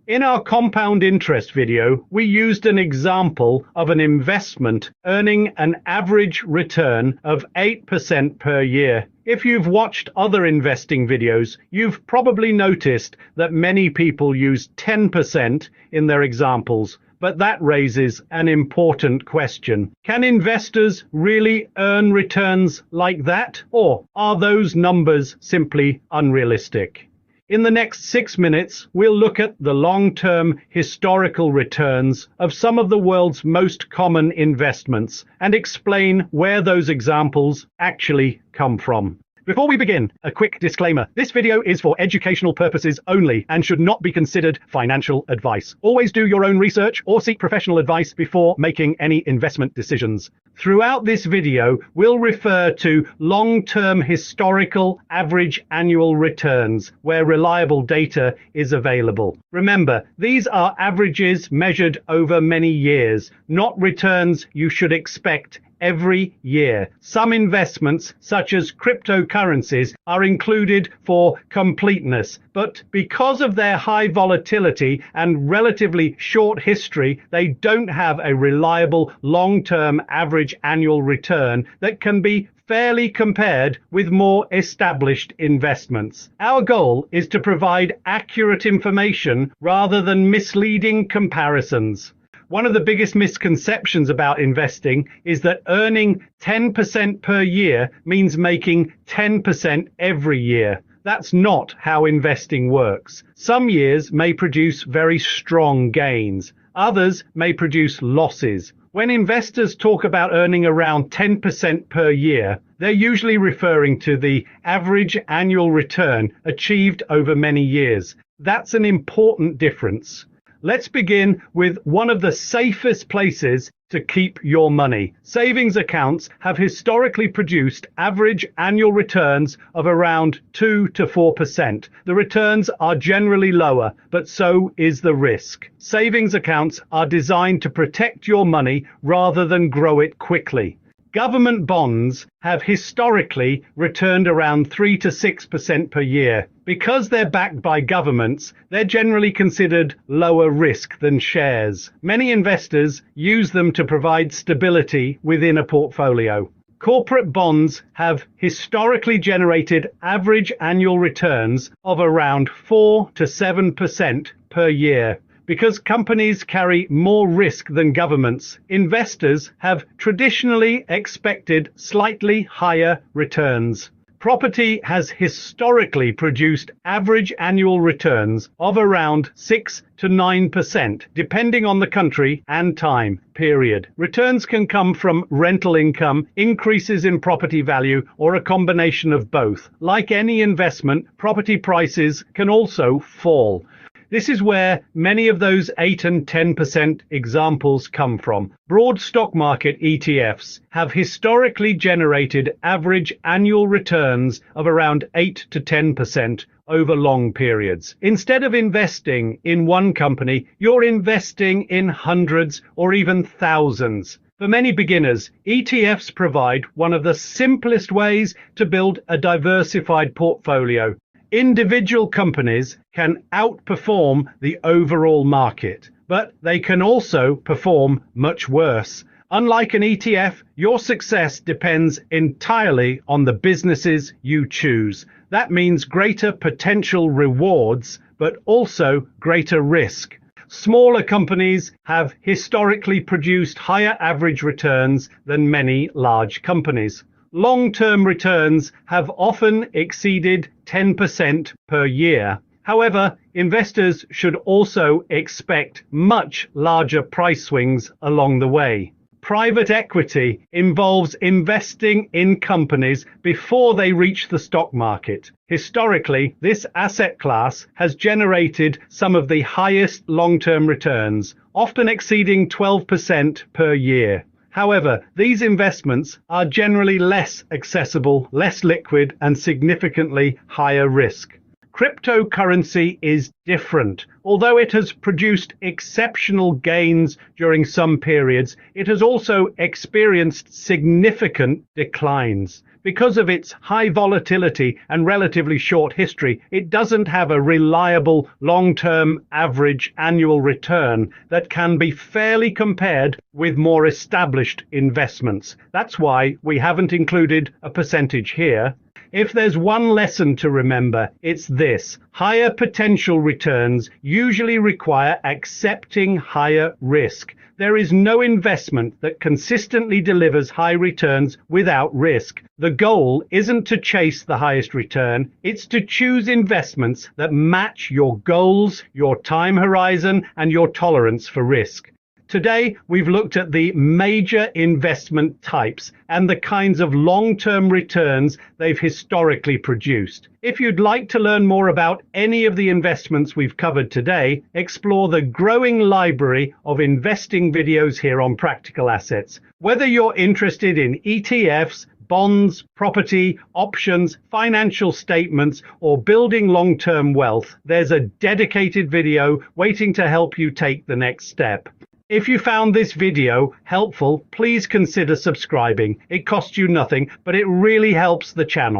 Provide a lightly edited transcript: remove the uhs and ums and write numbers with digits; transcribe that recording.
In our compound interest video, we used an example of an investment earning an average return of 8% per year. If you've watched other investing videos, you've probably noticed that many people use 10% in their examples. But that raises an important question. Can investors really earn returns like that? Or are those numbers simply unrealistic? In the next 6 minutes, we'll look at the long-term historical returns of some of the world's most common investments and explain where those examples actually come from. Before we begin, a quick disclaimer. This video is for educational purposes only and should not be considered financial advice. Always do your own research or seek professional advice before making any investment decisions. Throughout this video, we'll refer to long-term historical average annual returns where reliable data is available. Remember, these are averages measured over many years, not returns you should expect every year. Some investments, such as cryptocurrencies, are included for completeness, but because of their high volatility and relatively short history, they don't have a reliable long-term average annual return that can be fairly compared with more established investments. Our goal is to provide accurate information rather than misleading comparisons. One of the biggest misconceptions about investing is that earning 10% per year means making 10% every year. That's not how investing works. Some years may produce very strong gains. Others may produce losses. When investors talk about earning around 10% per year, they're usually referring to the average annual return achieved over many years. That's an important difference. Let's begin with one of the safest places to keep your money. Savings accounts have historically produced average annual returns of around 2 to 4%. The returns are generally lower, but so is the risk. Savings accounts are designed to protect your money rather than grow it quickly. Government bonds have historically returned around 3 to 6% per year. Because they're backed by governments, they're generally considered lower risk than shares. Many investors use them to provide stability within a portfolio. Corporate bonds have historically generated average annual returns of around 4 to 7% per year. Because companies carry more risk than governments, investors have traditionally expected slightly higher returns. Property has historically produced average annual returns of around 6 to 9%, depending on the country and time period. Returns can come from rental income, increases in property value, or a combination of both. Like any investment, property prices can also fall. This is where many of those 8 and 10% examples come from. Broad stock market ETFs have historically generated average annual returns of around 8 to 10% over long periods. Instead of investing in one company, you're investing in hundreds or even thousands. For many beginners, ETFs provide one of the simplest ways to build a diversified portfolio. Individual companies can outperform the overall market, but they can also perform much worse. Unlike an ETF, your success depends entirely on the businesses you choose. That means greater potential rewards, but also greater risk. Smaller companies have historically produced higher average returns than many large companies. Long-term returns have often exceeded 10% per year. However, investors should also expect much larger price swings along the way. Private equity involves investing in companies before they reach the stock market. Historically, this asset class has generated some of the highest long-term returns, often exceeding 12% per year. However, these investments are generally less accessible, less liquid, and significantly higher risk. Cryptocurrency is different. Although it has produced exceptional gains during some periods, it has also experienced significant declines. Because of its high volatility and relatively short history, it doesn't have a reliable long-term average annual return that can be fairly compared with more established investments. That's why we haven't included a percentage here. If there's one lesson to remember, it's this: higher potential returns usually require accepting higher risk. There is no investment that consistently delivers high returns without risk. The goal isn't to chase the highest return, it's to choose investments that match your goals, your time horizon, and your tolerance for risk. Today, we've looked at the major investment types and the kinds of long-term returns they've historically produced. If you'd like to learn more about any of the investments we've covered today, explore the growing library of investing videos here on Practical Assets. Whether you're interested in ETFs, bonds, property, options, financial statements, or building long-term wealth, there's a dedicated video waiting to help you take the next step. If you found this video helpful, please consider subscribing. It costs you nothing, but it really helps the channel.